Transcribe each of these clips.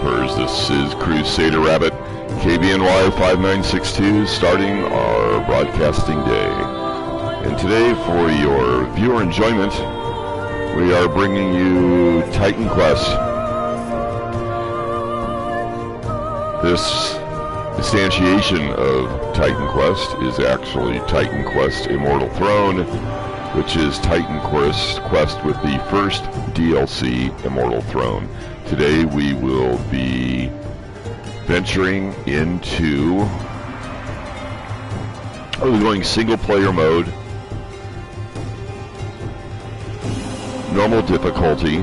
campers. This is Crusader Rabbit, KBNY 5962, starting our broadcasting day. And today, for your viewer enjoyment, we are bringing you TitanQuest. This instantiation of TitanQuest is actually TitanQuest Immortal Throne, which is TitanQuest with the first DLC, Immortal Throne. Today we will be venturing into going single player mode, normal difficulty,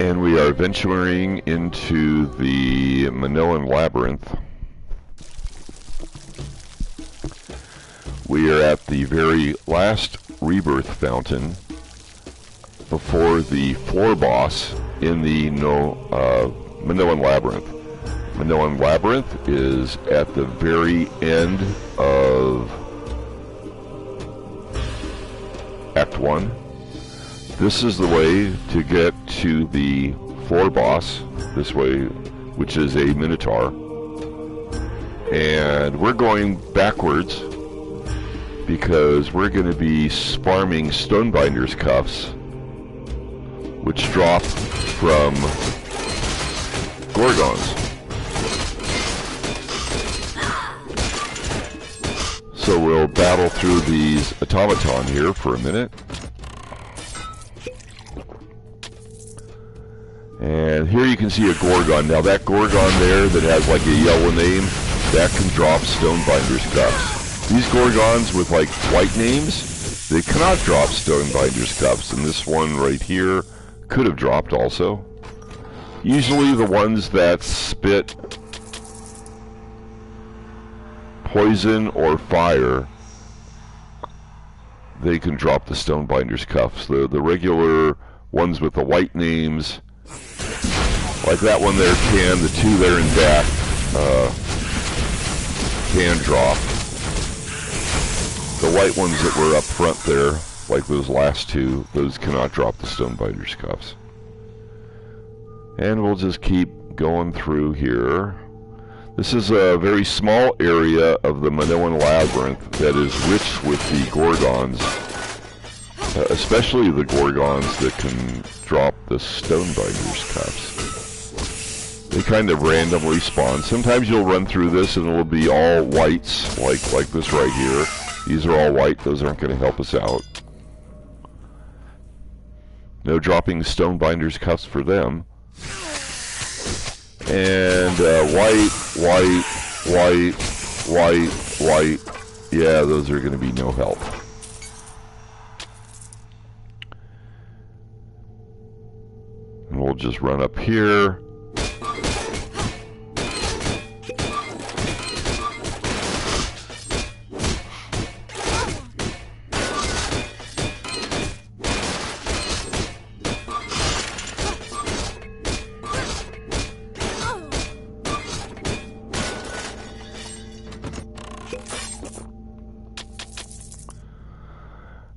and we are venturing into the Minoan Labyrinth. We are at the very last rebirth fountain before the floor boss in the Minoan Labyrinth. Minoan Labyrinth is at the very end of Act 1. This is the way to get to the floor boss, this way, which is a Minotaur. And we're going backwards because we're going to be farming Stonebinders cuffs, which drop from Gorgons. So we'll battle through these automaton here for a minute. And here you can see a Gorgon. Now that Gorgon there that has like a yellow name, that can drop Stonebinders cuffs. These Gorgons with like white names, they cannot drop Stonebinders cuffs, and this one right here could have dropped also. Usually the ones that spit poison or fire, they can drop the Stonebinders cuffs. The regular ones with the white names, like that one there can, the two there in back can drop. The white ones that were up front there, like those last two, those cannot drop the Stonebinders cuffs. And we'll just keep going through here. This is a very small area of the Minoan Labyrinth that is rich with the Gorgons, especially the Gorgons that can drop the Stonebinders cuffs. They kind of randomly spawn. Sometimes you'll run through this and it'll be all whites, like this right here. These are all white, those aren't going to help us out. No dropping Stonebinders cuffs for them. And white, yeah, those are going to be no help. And we'll just run up here.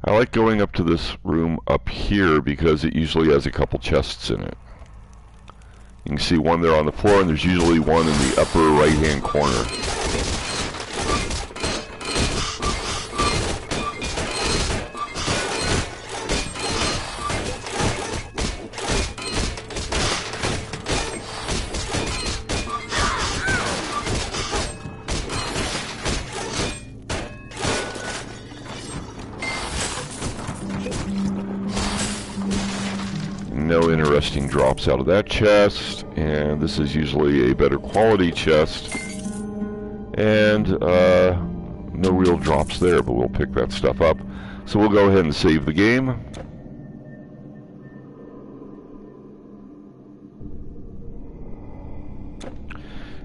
I like going up to this room up here because it usually has a couple chests in it. You can see one there on the floor, and there's usually one in the upper right-hand corner. No interesting drops out of that chest, and this is usually a better quality chest, and no real drops there, but we'll pick that stuff up. So we'll go ahead and save the game.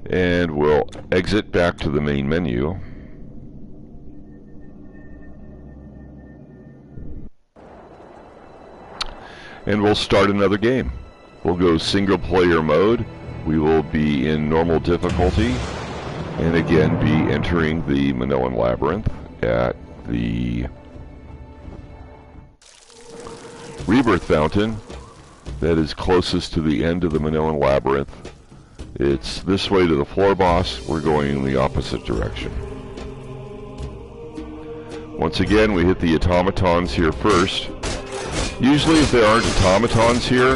And we'll exit back to the main menu. And we'll start another game. We'll go single player mode. We will be in normal difficulty, and again be entering the Minoan Labyrinth at the rebirth fountain that is closest to the end of the Minoan labyrinth. It's this way to the floor boss. We're going in the opposite direction. Once again, we hit the automatons here first. Usually if there aren't automatons here,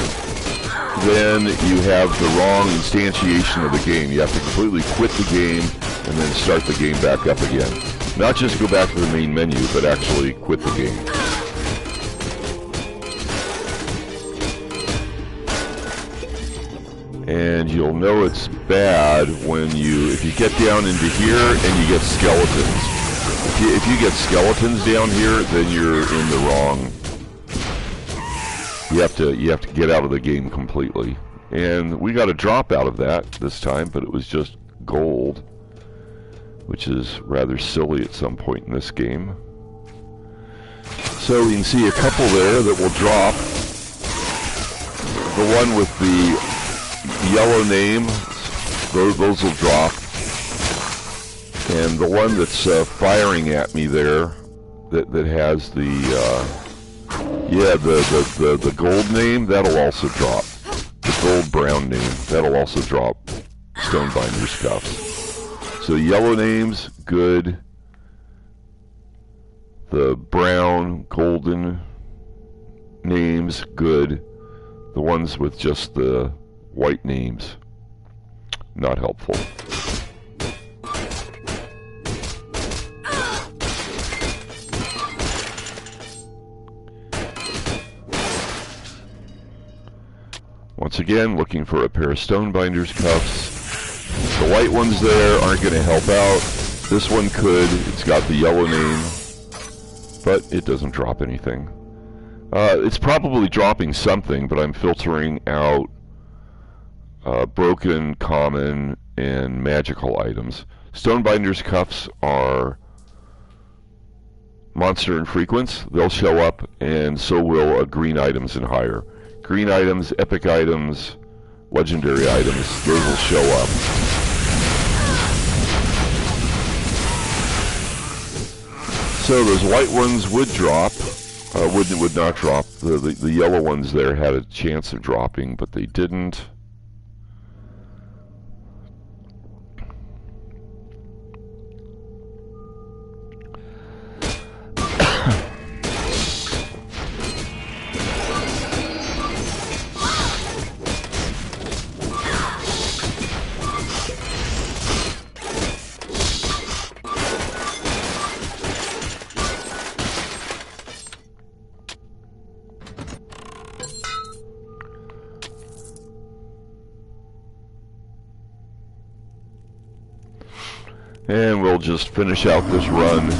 then you have the wrong instantiation of the game. You have to completely quit the game and then start the game back up again. Not just go back to the main menu, but actually quit the game. And you'll know it's bad when if you get down into here and you get skeletons. If you get skeletons down here, then you're in the wrong. You have to get out of the game completely. And we got a drop out of that this time, but it was just gold, which is rather silly at some point in this game. So we can see a couple there that will drop. The one with the yellow name, those will drop. And the one that's firing at me there, that has the gold name, that'll also drop. The gold brown name, that'll also drop Stonebinders cuffs. So yellow names, good. The brown, golden names, good. The ones with just the white names, not helpful. Once again, looking for a pair of Stonebinders cuffs. The white ones there aren't going to help out. This one could. It's got the yellow name, but it doesn't drop anything. It's probably dropping something, but I'm filtering out broken, common, and magical items. Stonebinders cuffs are monster infrequents. They'll show up, and so will green items and higher. Green items, epic items, legendary items, those will show up. So those white ones would drop, would not drop. The yellow ones there had a chance of dropping, but they didn't. And we'll just finish out this run.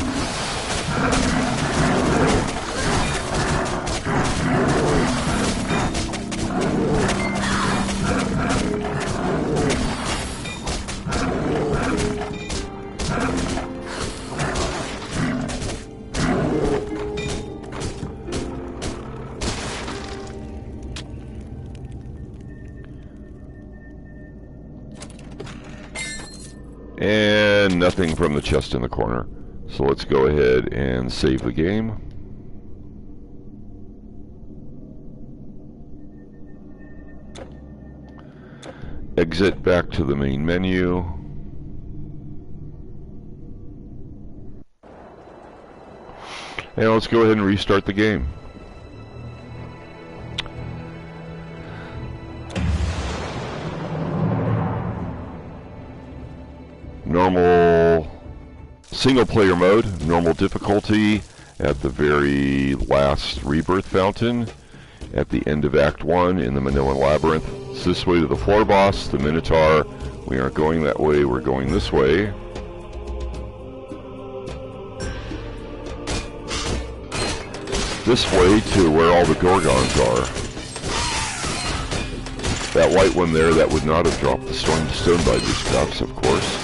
And nothing from the chest in the corner. So let's go ahead and save the game. Exit back to the main menu. And let's go ahead and restart the game. Normal single player mode, normal difficulty at the very last rebirth fountain at the end of Act 1 in the Minoan Labyrinth. It's this way to the floor boss, the Minotaur. We aren't going that way, we're going this way. This way to where all the Gorgons are. That white one there, that would not have dropped the Stonebinders cuffs, of course.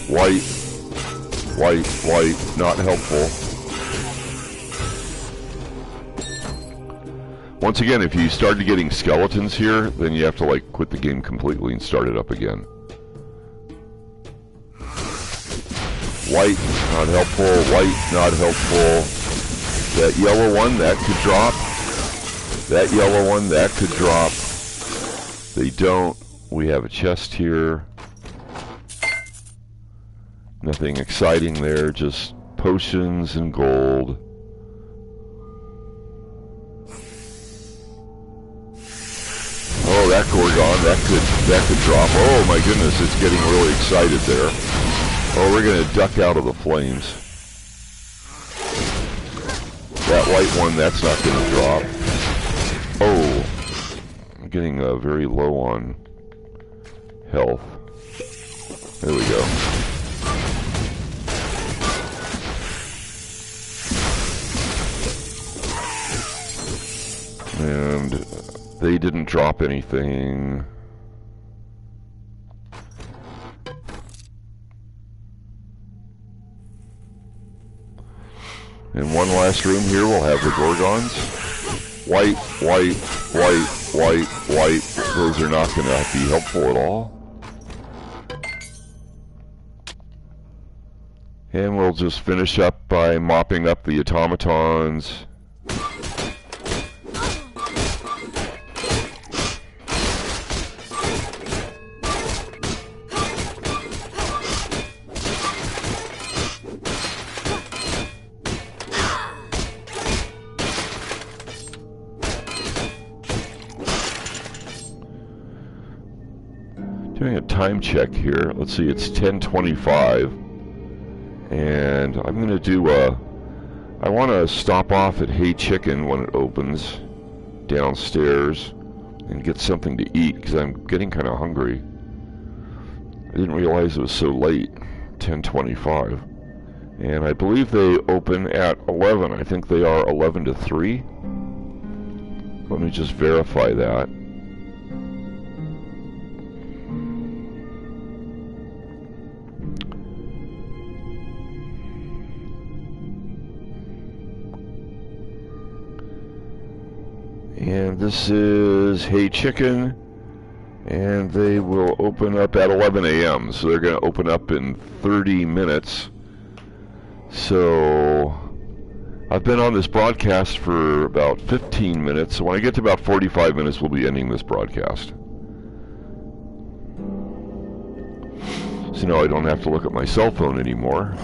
White, white, white, not helpful. Once again, if you started getting skeletons here, then you have to like quit the game completely and start it up again. White, not helpful. White, not helpful. That yellow one, that could drop. That yellow one, that could drop. They don't. We have a chest here. Nothing exciting there, just potions and gold. Oh, that Gorgon, that could drop. Oh my goodness, it's getting really excited there. Oh, we're gonna duck out of the flames. That white one, that's not gonna drop. Oh, I'm getting very low on health. There we go. And they didn't drop anything. In one last room here, we'll have the Gorgons. White, white, white, white, white. Those are not going to be helpful at all. And we'll just finish up by mopping up the automatons. Doing a time check here. Let's see, it's 10:25. And I'm going to do I want to stop off at Hey Chicken when it opens downstairs and get something to eat because I'm getting kind of hungry. I didn't realize it was so late, 10:25. And I believe they open at 11. I think they are 11 to 3. Let me just verify that. And this is Hey Chicken, and they will open up at 11 a.m. So they're going to open up in 30 minutes. So I've been on this broadcast for about 15 minutes. So when I get to about 45 minutes, we'll be ending this broadcast. So now I don't have to look at my cell phone anymore.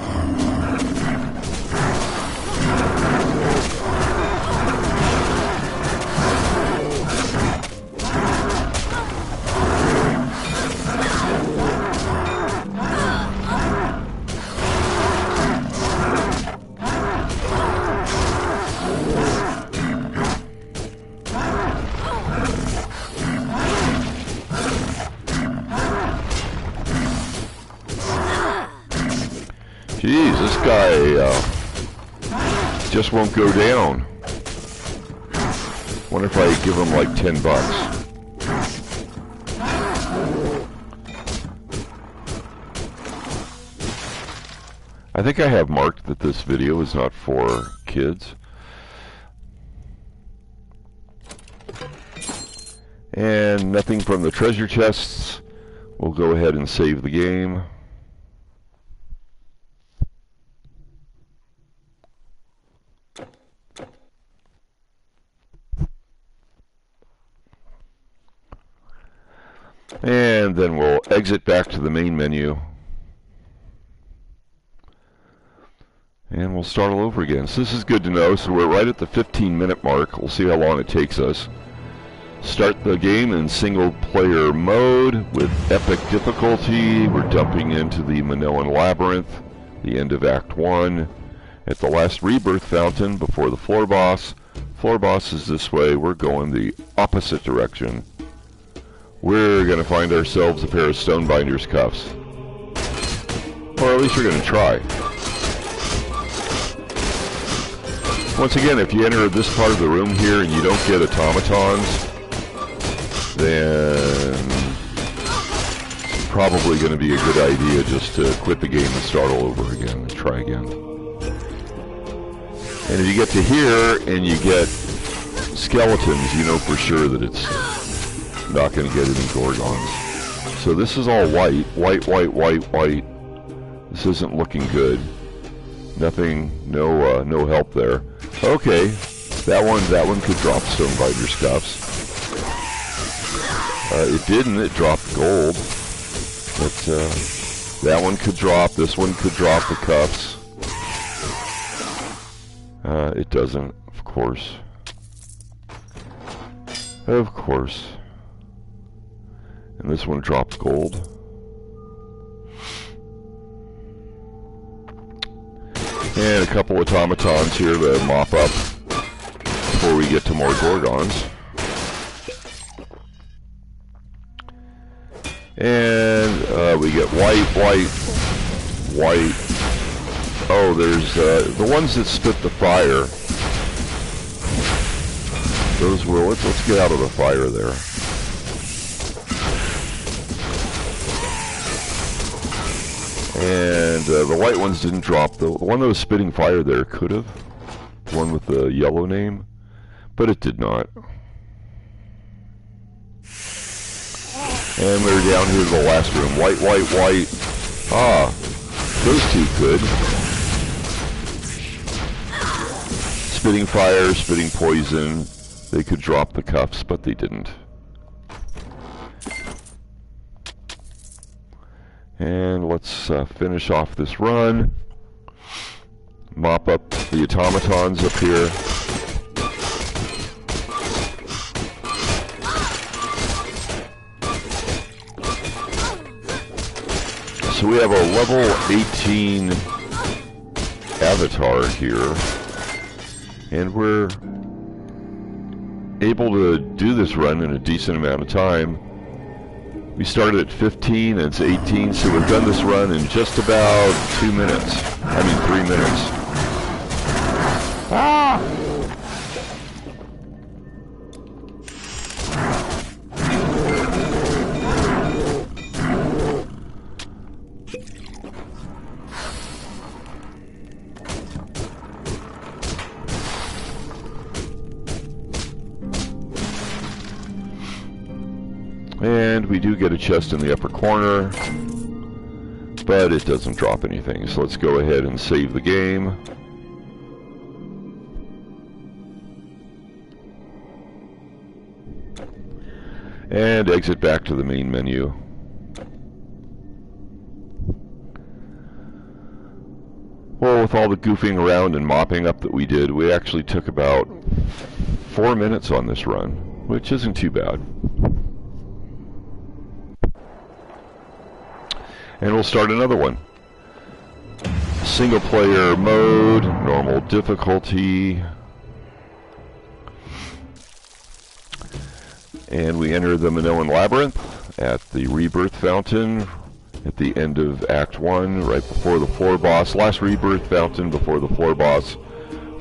Jeez, this guy just won't go down. Wonder if I give him like $10. I think I have marked that this video is not for kids. And nothing from the treasure chests. We'll go ahead and save the game. And then we'll exit back to the main menu. And we'll start all over again. So this is good to know. So we're right at the 15-minute mark. We'll see how long it takes us. Start the game in single-player mode with epic difficulty. We're dumping into the Minoan Labyrinth, the end of Act 1. At the last rebirth fountain before the floor boss. Floor boss is this way. We're going the opposite direction. We're going to find ourselves a pair of Stonebinders cuffs. Or at least we're going to try. Once again, if you enter this part of the room here and you don't get automatons, then it's probably going to be a good idea just to quit the game and start all over again and try again. And if you get to here and you get skeletons, you know for sure that it's not going to get any Gorgons. So this is all white, white, white, white, white. This isn't looking good. Nothing, no help there. Okay, that one could drop Stonebinders cuffs. It didn't. It dropped gold. But that one could drop. This one could drop the cuffs. It doesn't, of course. Of course. And this one dropped gold. And a couple automatons here to mop up before we get to more Gorgons. And we get white, white, white. Oh, there's the ones that spit the fire. Those will, let's get out of the fire there. And the white ones didn't drop. The one that was spitting fire there could have. The one with the yellow name. But it did not. And we're down here to the last room. White, white, white. Ah, those two could. Spitting fire, spitting poison. They could drop the cuffs, but they didn't. And let's finish off this run. Mop up the automatons up here. So we have a level 18 avatar here. And we're able to do this run in a decent amount of time. We started at 15 and it's 18, so we've done this run in just about 2 minutes. I mean 3 minutes. Ah! And we do get a chest in the upper corner, but it doesn't drop anything. So let's go ahead and save the game. And exit back to the main menu. Well, with all the goofing around and mopping up that we did, we actually took about 4 minutes on this run, which isn't too bad. And we'll start another one. Single player mode, normal difficulty. And we enter the Minoan Labyrinth at the Rebirth Fountain at the end of Act 1, right before the floor boss. Last Rebirth Fountain before the floor boss.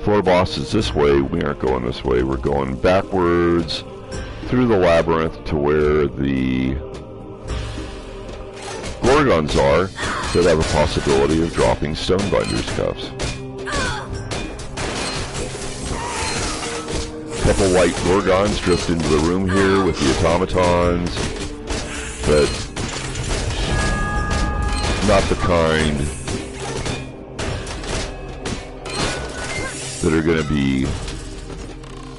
Floor boss is this way. We aren't going this way. We're going backwards through the labyrinth to where the Gorgons are that have a possibility of dropping Stonebinders cuffs. A couple white Gorgons drift into the room here with the automatons, but not the kind that are going to be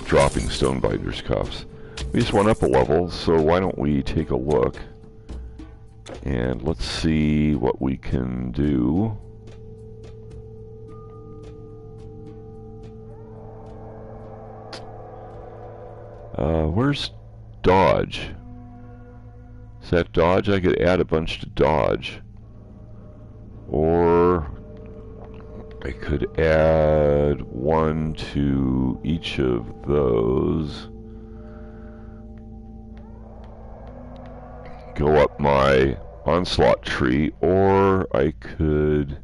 dropping Stonebinders cuffs. We just went up a level, so why don't we take a look? And let's see what we can do. Where's dodge? Is that dodge? I could add a bunch to dodge. Or I could add one to each of those. Go up my onslaught tree, or I could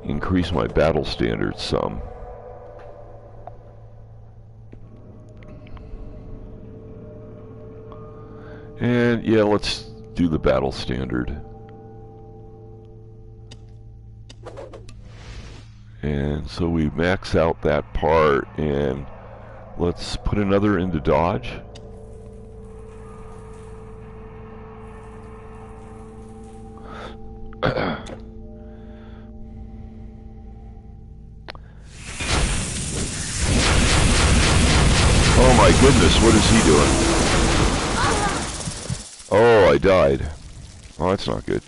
increase my battle standards some. And yeah, let's do the battle standard. And so we max out that part, and Let's put another into dodge. Oh my goodness, what is he doing? Oh, I died. Oh, that's not good.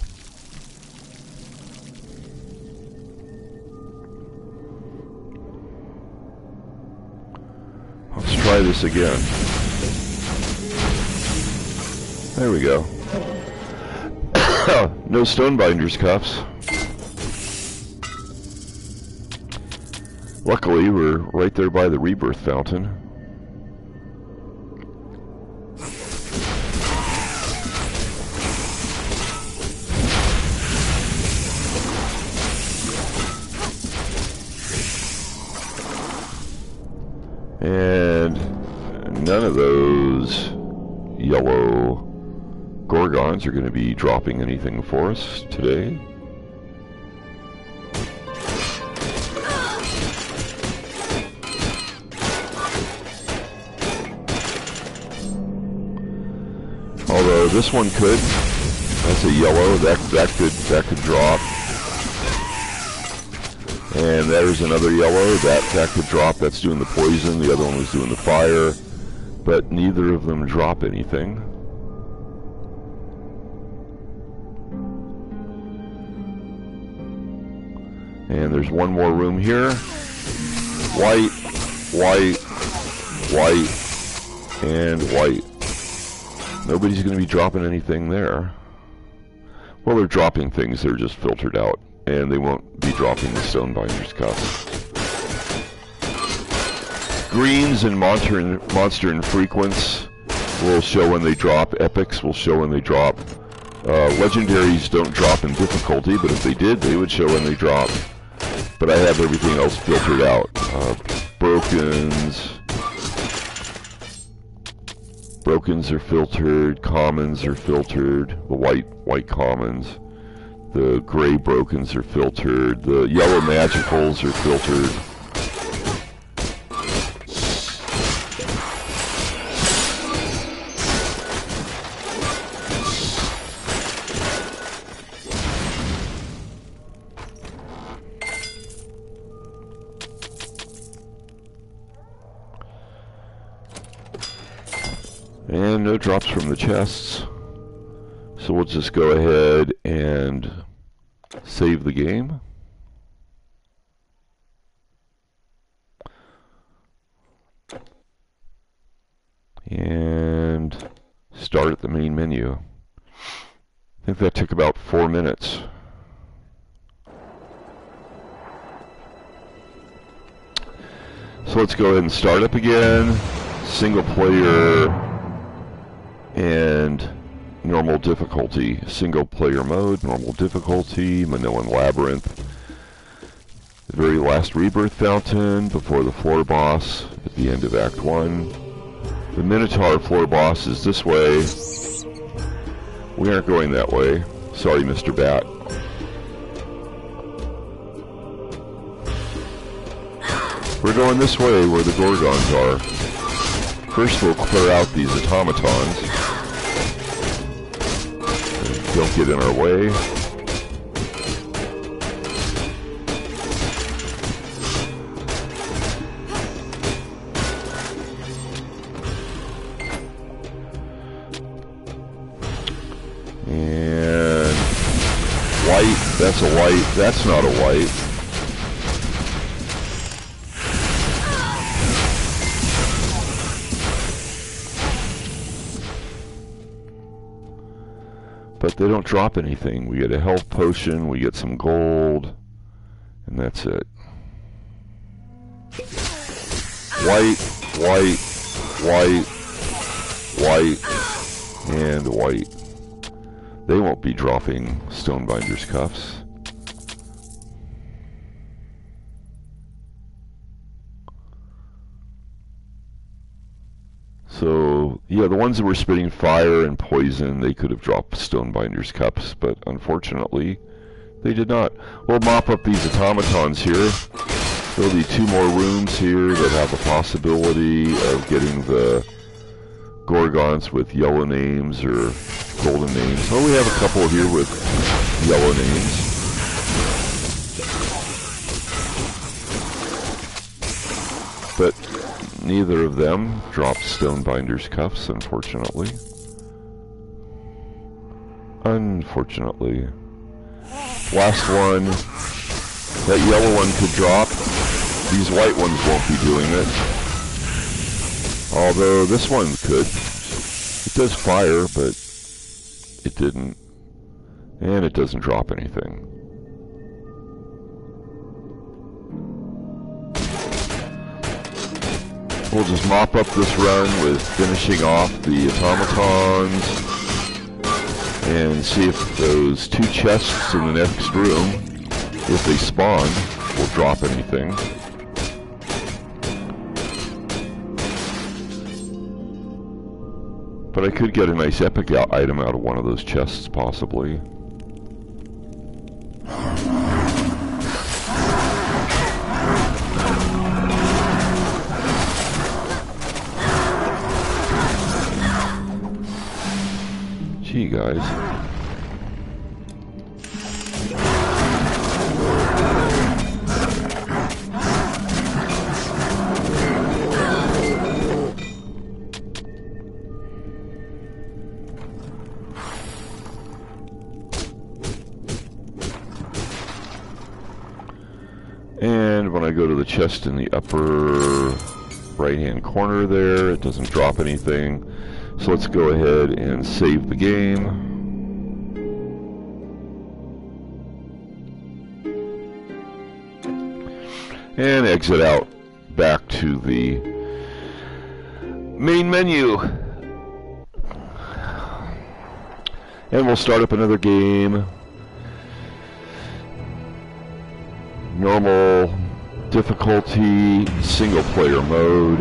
Let's try this again. There we go. No Stonebinders cuffs. Luckily, we're right there by the rebirth fountain. And none of those yellow Gorgons are going to be dropping anything for us today. Although this one could. That's a yellow. That could drop. And there's another yellow. That could drop. That's doing the poison. The other one was doing the fire. But neither of them drop anything. And there's one more room here. White, white, white, and white. Nobody's going to be dropping anything there. Well, they're dropping things. They're just filtered out. And they won't be dropping the Stonebinders cuffs. Greens and monster and frequents will show when they drop. Epics will show when they drop. Legendaries don't drop in difficulty, but if they did, they would show when they drop. But I have everything else filtered out. Brokens are filtered. Commons are filtered. The white commons. The gray brokens are filtered. The yellow magicals are filtered. And no drops from the chests. So we'll just go ahead and save the game. And start at the main menu. I think that took about 4 minutes. So let's go ahead and start up again. Single player and normal difficulty. Single player mode, normal difficulty, Minoan Labyrinth. The very last rebirth fountain before the floor boss at the end of Act 1. The Minotaur floor boss is this way. We aren't going that way. Sorry, Mr. Bat. We're going this way where the Gorgons are. First we'll clear out these automatons. Don't get in our way. And white, that's a white, that's not a white. But they don't drop anything. We get a health potion, we get some gold, and that's it. White, white, white, white, and white. They won't be dropping Stonebinders cuffs. So, yeah, the ones that were spitting fire and poison, they could have dropped Stonebinders cups, but unfortunately, they did not. We'll mop up these automatons here, There'll be 2 more rooms here that have the possibility of getting the Gorgons with yellow names or golden names. Oh, we have a couple here with yellow names. But neither of them dropped Stonebinders cuffs, unfortunately. Unfortunately. Last one. That yellow one could drop. These white ones won't be doing it. Although this one could. It does fire, but it didn't. And it doesn't drop anything. We'll just mop up this run with finishing off the automatons and see if those 2 chests in the next room, if they spawn, will drop anything. But I could get a nice epic item out of one of those chests, possibly. Gee, guys. And when I go to the chest in the upper right-hand corner there, it doesn't drop anything. So let's go ahead and save the game. And exit out back to the main menu. And we'll start up another game. Normal difficulty, single player mode.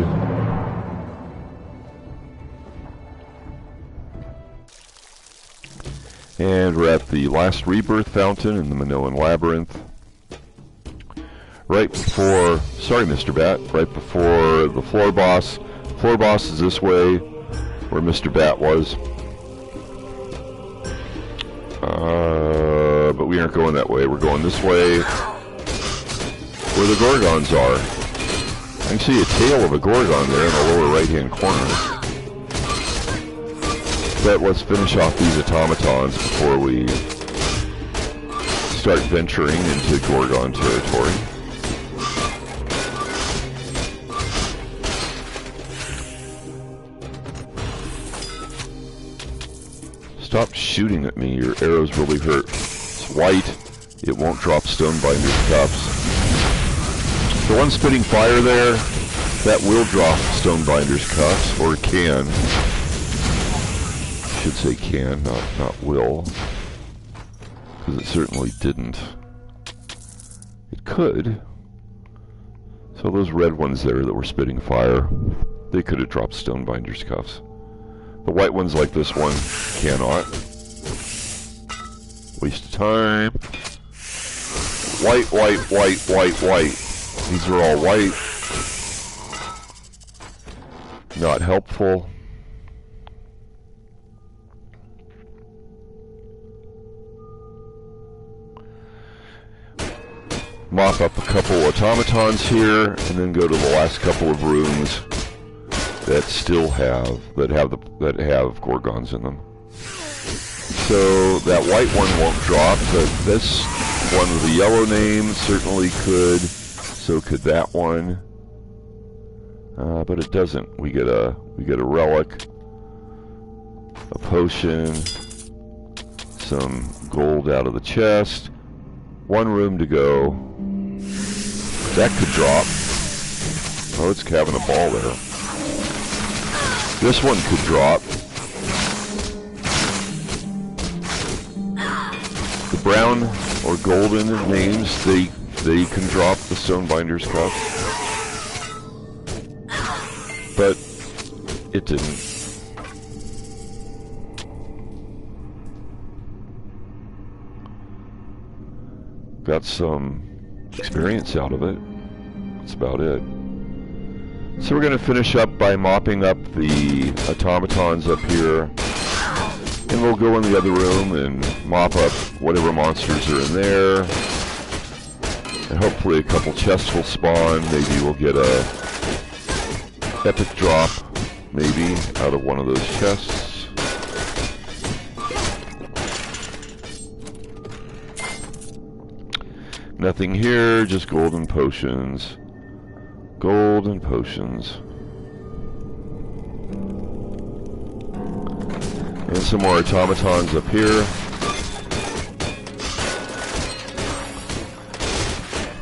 And we're at the last rebirth fountain in the Minoan Labyrinth. Right before, sorry Mr. Bat, right before the floor boss. Floor boss is this way, where Mr. Bat was. But we aren't going that way, we're going this way, where the Gorgons are. I can see a tail of a Gorgon there in the lower right hand corner. But let's finish off these automatons before we start venturing into Gorgon territory. Stop shooting at me, your arrows really hurt. It's white, it won't drop Stonebinders cuffs. The one spitting fire there, that will drop Stonebinders cuffs, or can. I should say can, not will. Because it certainly didn't. It could. So those red ones there that were spitting fire, they could have dropped Stonebinders cuffs. The white ones like this one cannot. Waste of time. White, white, white, white, white. These are all white. Not helpful. Mop up a couple automatons here, and then go to the last couple of rooms that still have Gorgons in them. So that white one won't drop, but this one with the yellow name certainly could. So could that one. But it doesn't. We get a relic, a potion, some gold out of the chest. One room to go. That could drop. Oh, it's having a ball there. This one could drop. The brown or golden names, they can drop the Stonebinders cuffs. But it didn't. Got some experience out of it. That's about it. So we're going to finish up by mopping up the automatons up here. And we'll go in the other room and mop up whatever monsters are in there. And hopefully a couple chests will spawn. Maybe we'll get a epic drop, maybe, out of one of those chests. Nothing here, just golden potions. Golden potions. And some more automatons up here.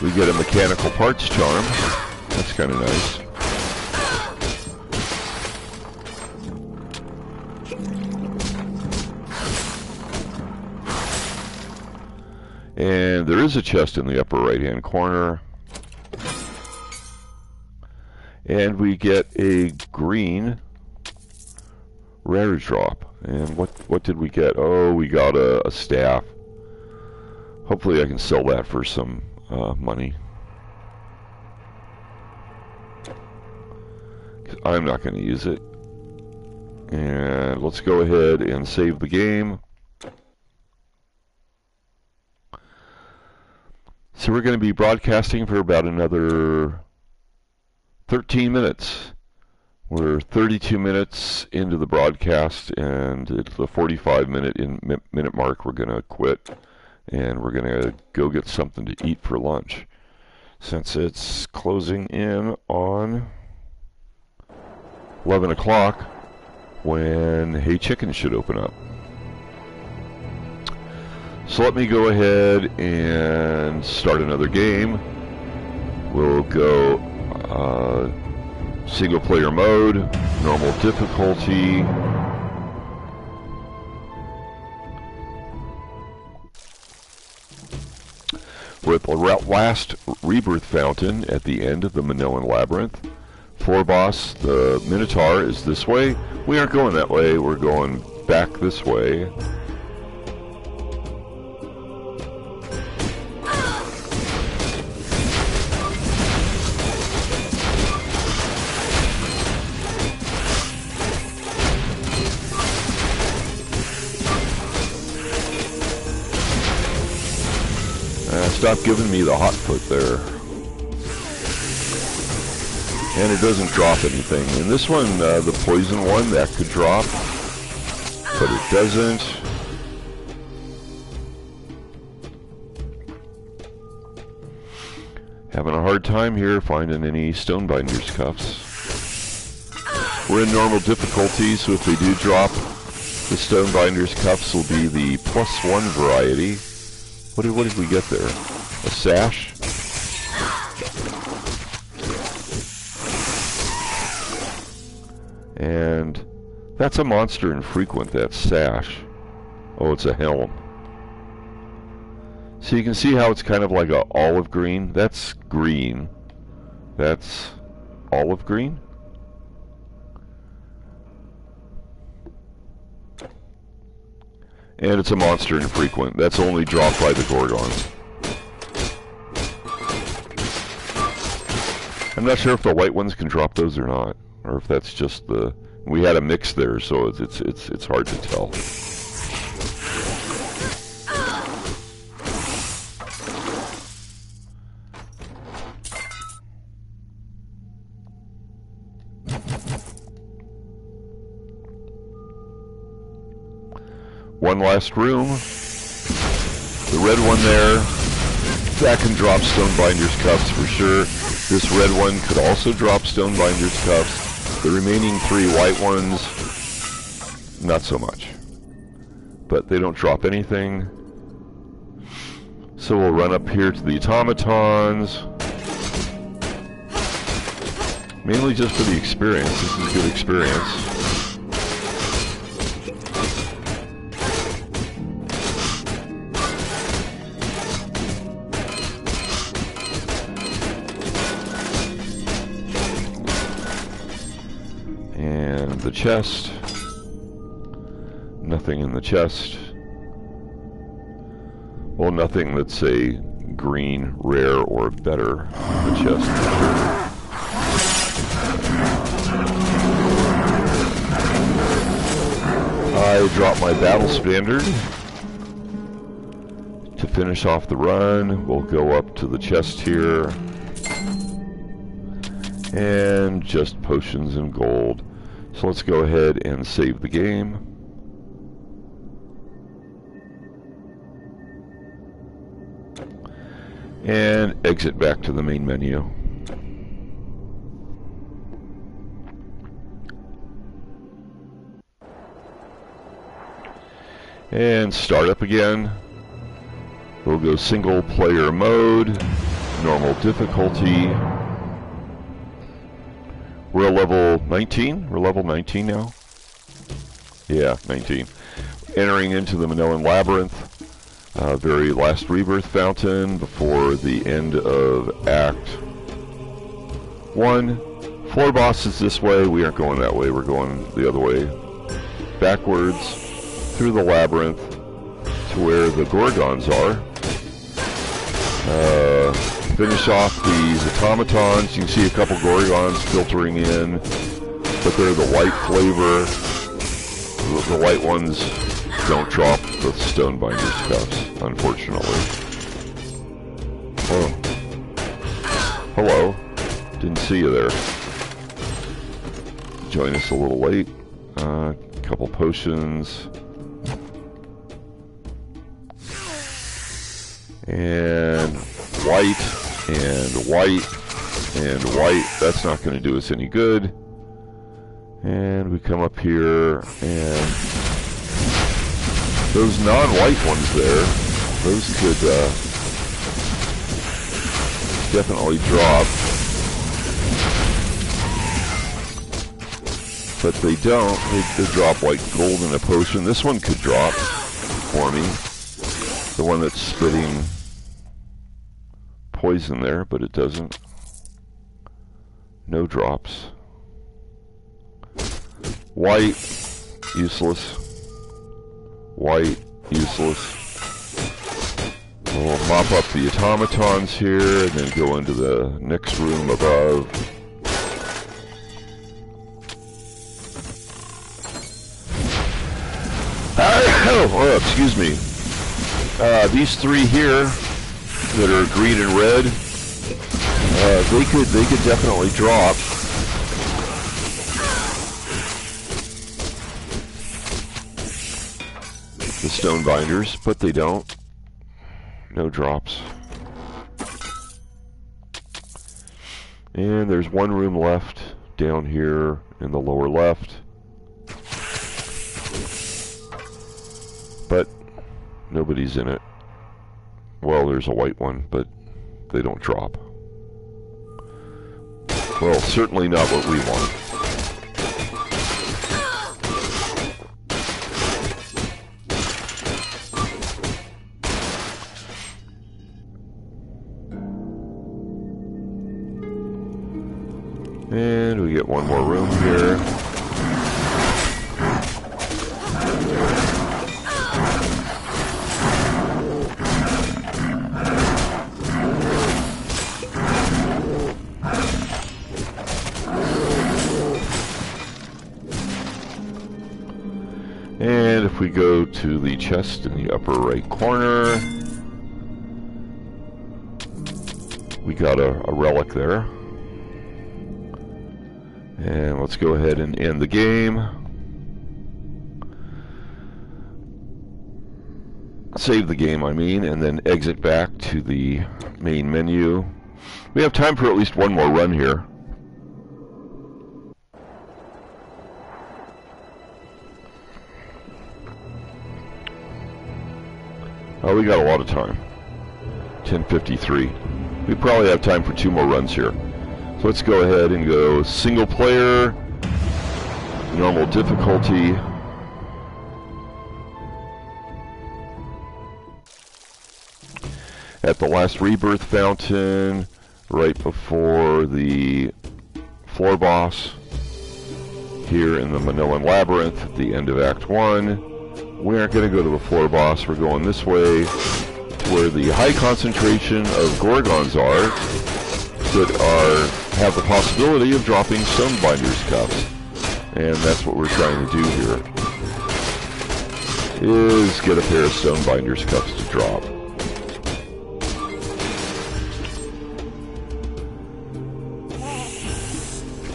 We get a mechanical parts charm. That's kind of nice. And there is a chest in the upper right-hand corner. And we get a green rare drop. And what did we get? Oh, we got a staff. Hopefully I can sell that for some money. 'Cause I'm not going to use it. And let's go ahead and save the game. So we're going to be broadcasting for about another 13 minutes. We're 32 minutes into the broadcast, and at the 45-minute mark, we're going to quit, and we're going to go get something to eat for lunch, since it's closing in on 11 o'clock when Hey Chicken should open up. So let me go ahead and start another game. We'll go single player mode, normal difficulty. We're at the last rebirth fountain at the end of the Minoan Labyrinth. Floor boss, the Minotaur, is this way. We aren't going that way, we're going back this way. Stop giving me the hot foot there. And it doesn't drop anything. In this one, the poison one, that could drop, but it doesn't. Having a hard time here finding any Stonebinders cuffs. We're in normal difficulty, so if they do drop, the Stonebinders cuffs will be the +1 variety. What did we get there? A sash? And that's a monster infrequent, that sash. Oh, it's a helm. So you can see how it's kind of like a olive green. That's green. That's olive green. And it's a monster infrequent. That's only dropped by the Gorgons. I'm not sure if the white ones can drop those or not, or if that's just the. We had a mix there, so it's hard to tell. One last room. The red one there, that can drop Stonebinders cuffs for sure. This red one could also drop Stonebinders cuffs. The remaining 3 white ones, not so much. But they don't drop anything. So we'll run up here to the automatons. Mainly just for the experience. This is good experience. The chest. Nothing in the chest. Well, nothing that's a green, rare, or better in the chest. I drop my battle standard. To finish off the run, we'll go up to the chest here. And just potions and gold. So let's go ahead and save the game. And exit back to the main menu. And start up again. We'll go single player mode, normal difficulty. We're level 19? We're level 19 now? Yeah, 19. Entering into the Manoan Labyrinth, very last rebirth fountain before the end of Act 1. Floor boss is this way. We aren't going that way. We're going the other way. Backwards through the labyrinth to where the Gorgons are. Finish off these automatons. You can see a couple Gorgons filtering in, but they're the white flavor. The white ones don't drop the Stonebinders cuffs, unfortunately. Oh. Hello. Didn't see you there. Join us a little late. Couple potions. And white, and white, and white. That's not going to do us any good. And we come up here, and those non-white ones there, those could definitely drop. But they don't. They drop like gold in a potion. This one could drop for me. The one that's spitting poison there, but it doesn't. No drops. White, useless. White, useless. We'll mop up the automatons here and then go into the next room above. Oh, excuse me. These three here that are green and red, they could definitely drop. The Stonebinders, but they don't. No drops. And there's one room left down here in the lower left. But nobody's in it. Well, there's a white one, but they don't drop. Well, certainly not what we want. And we get one more room here. And if we go to the chest in the upper right corner, we got a relic there. And let's go ahead and end the game. Save the game, I mean, and then exit back to the main menu. We have time for at least one more run here. Oh, we got a lot of time. 10:53. We probably have time for two more runs here. So let's go ahead and go single player, normal difficulty. At the last rebirth fountain, right before the floor boss, here in the Manoan Labyrinth at the end of Act 1. We aren't going to go to the floor boss, we're going this way to where the high concentration of Gorgons are that have the possibility of dropping Stonebinders cups. And that's what we're trying to do here, is get a pair of Stonebinders cups to drop.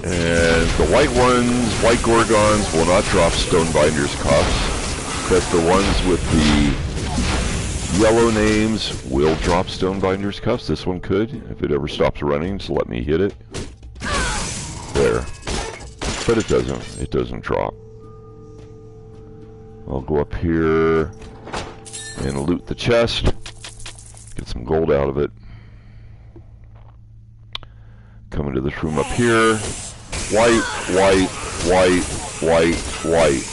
And the white ones, white Gorgons, will not drop Stonebinders cups, but the ones with the yellow names will drop Stonebinders cups. This one could, if it ever stops running, so let me hit it. There. But it doesn't drop. I'll go up here and loot the chest, get some gold out of it. Come into this room up here. White, white, white, white, white.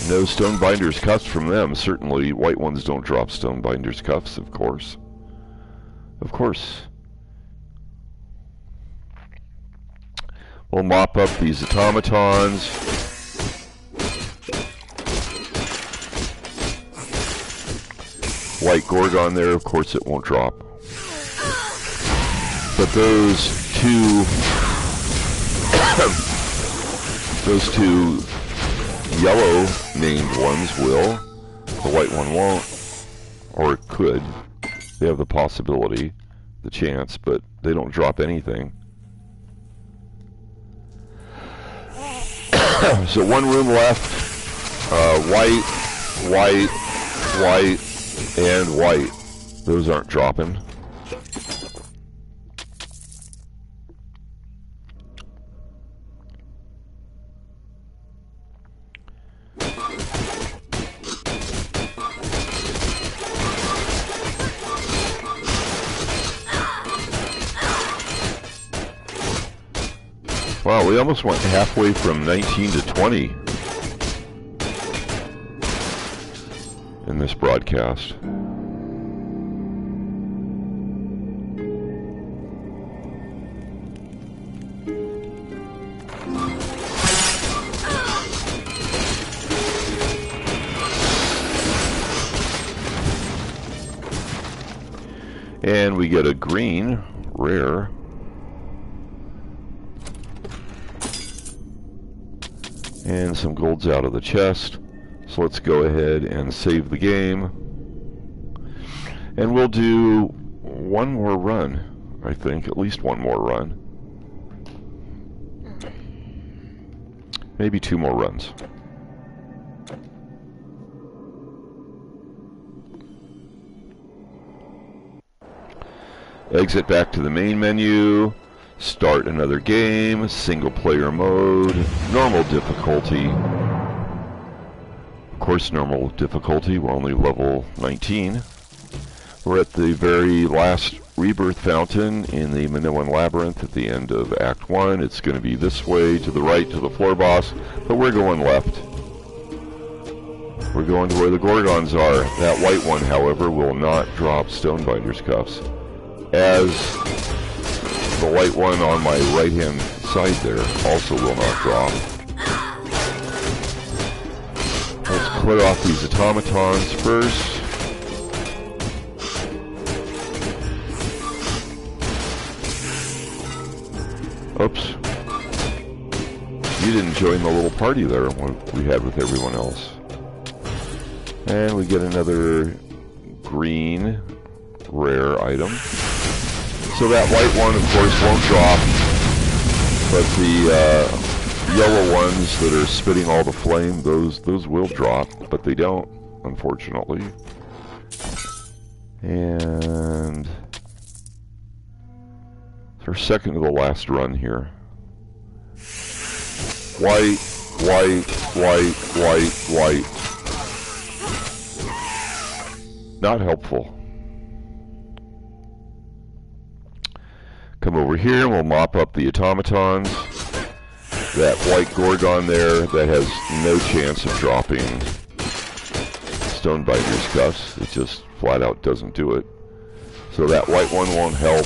No Stonebinders cuffs from them. Certainly white ones don't drop Stonebinders cuffs, of course. Of course. We'll mop up these automatons. White Gorgon there, of course it won't drop. But those two yellow named ones will. The white one won't. Or it could. They have the possibility, the chance, but they don't drop anything. So one room left. White, white, white, and white. Those aren't dropping. Wow, we almost went halfway from 19 to 20 in this broadcast. And we get a green, rare. And some gold's out of the chest. So let's go ahead and save the game. And we'll do one more run, I think. At least one more run. Maybe two more runs. Exit back to the main menu. Start another game, single player mode, normal difficulty. Of course, normal difficulty, we're only level 19. We're at the very last rebirth fountain in the Minoan Labyrinth at the end of Act 1. It's going to be this way, to the right, to the floor boss, but we're going left. We're going to where the Gorgons are. That white one, however, will not drop Stonebinders cuffs. As the white one on my right-hand side there also will not drop. Let's clear off these automatons first. Oops. You didn't join the little party there we had with everyone else. And we get another green rare item. So that white one, of course, won't drop, but the yellow ones that are spitting all the flame, those will drop, but they don't, unfortunately. And it's our second to the last run here. White, white, white, white, white. Not helpful. Come over here and we'll mop up the automatons. That white Gorgon there, that has no chance of dropping Stonebinders cuffs. It just flat out doesn't do it. So that white one won't help.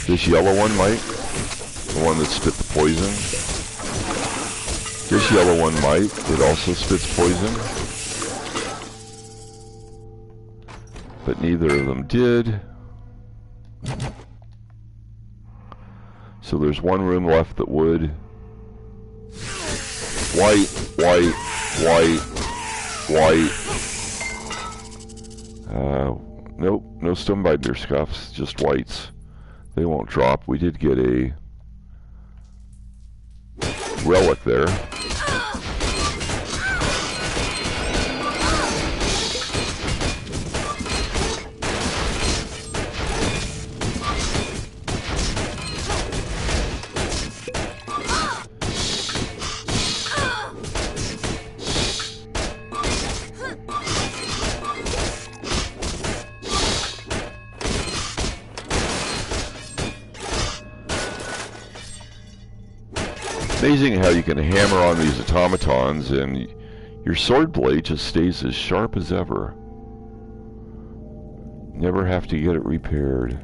This yellow one might. The one that spit the poison. This yellow one might. It also spits poison. but neither of them did. So there's one room left that would. White, white, white, white. Nope, no Stonebinder scuffs, just whites. They won't drop. We did get a relic there. Amazing how you can hammer on these automatons and your sword blade just stays as sharp as ever. Never have to get it repaired.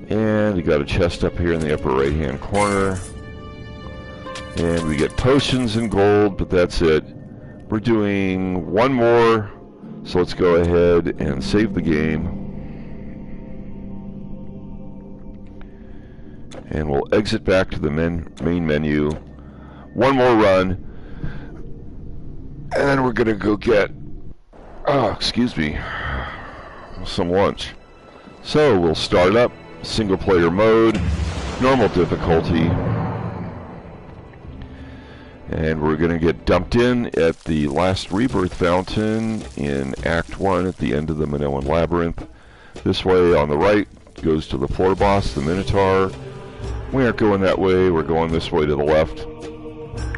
And you got a chest up here in the upper right hand corner. And we get potions and gold, but that's it. We're doing one more, so let's go ahead and save the game. And we'll exit back to the main menu. One more run. And then we're going to go get, excuse me, some lunch. So we'll start up, single player mode, normal difficulty. And we're going to get dumped in at the last rebirth fountain in Act 1 at the end of the Minoan Labyrinth. This way on the right goes to the floor boss, the Minotaur. We aren't going that way, we're going this way to the left,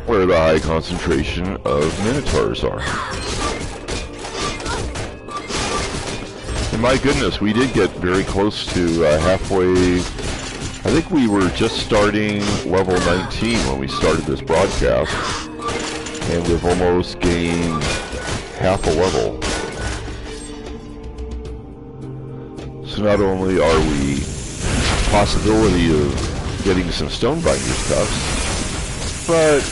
where the high concentration of Minotaurs are. And my goodness, we did get very close to halfway. I think we were just starting level 19 when we started this broadcast, and we've almost gained half a level. So not only are we possibility of getting some Stonebinder stuff, but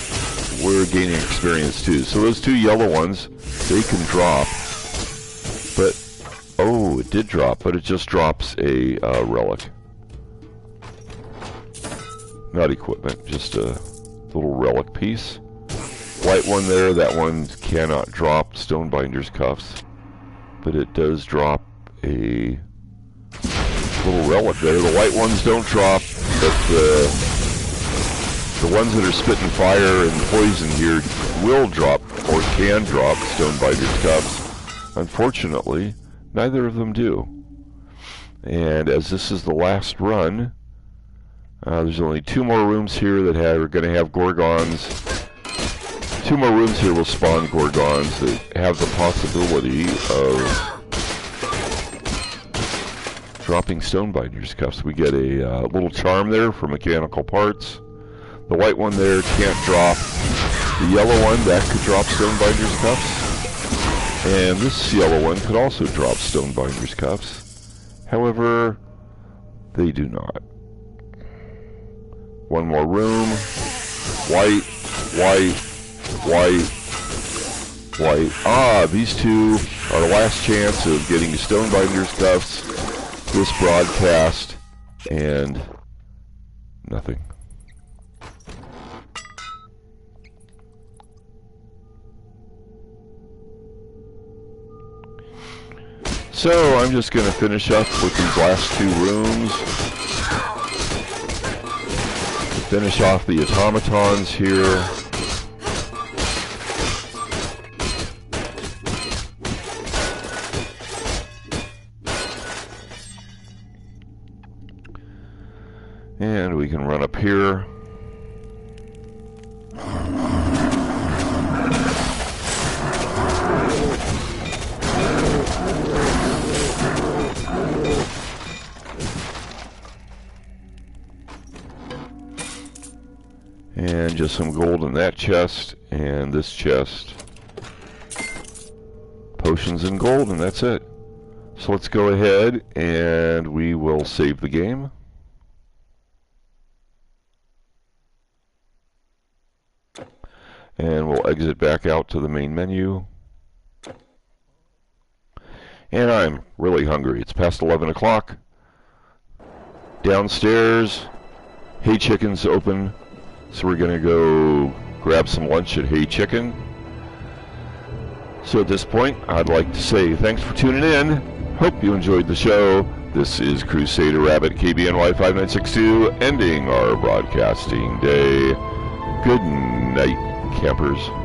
we're gaining experience too. So those two yellow ones, they can drop, but oh, it did drop, but it just drops a relic. Not equipment, just a little relic piece. White one there, that one cannot drop Stonebinder's cuffs, but it does drop a little relic there. The white ones don't drop, but the ones that are spitting fire and poison here will drop, or can drop, Stonebinder's cuffs. Unfortunately, neither of them do. And as this is the last run, there's only two more rooms here that are going to have Gorgons. Two more rooms here will spawn Gorgons that have the possibility of dropping Stonebinder's cuffs. We get a little charm there for mechanical parts. The white one there can't drop. The yellow one, that could drop Stonebinder's cuffs. And this yellow one could also drop Stonebinder's cuffs. However, they do not. One more room. White, white, white, white. Ah, these two are the last chance of getting Stonebinder's cuffs this broadcast, and nothing. So I'm just going to finish up with these last two rooms. Finish off the automatons here. And we can run up here. And just some gold in that chest, and this chest. Potions and gold, and that's it. So let's go ahead and we will save the game. And we'll exit back out to the main menu. And I'm really hungry. It's past 11 o'clock. Downstairs, Hey Chicken's open. So we're going to go grab some lunch at Hey Chicken. So at this point, I'd like to say thanks for tuning in. Hope you enjoyed the show. This is Crusader Rabbit KBNY 5962 ending our broadcasting day. Good night, campers.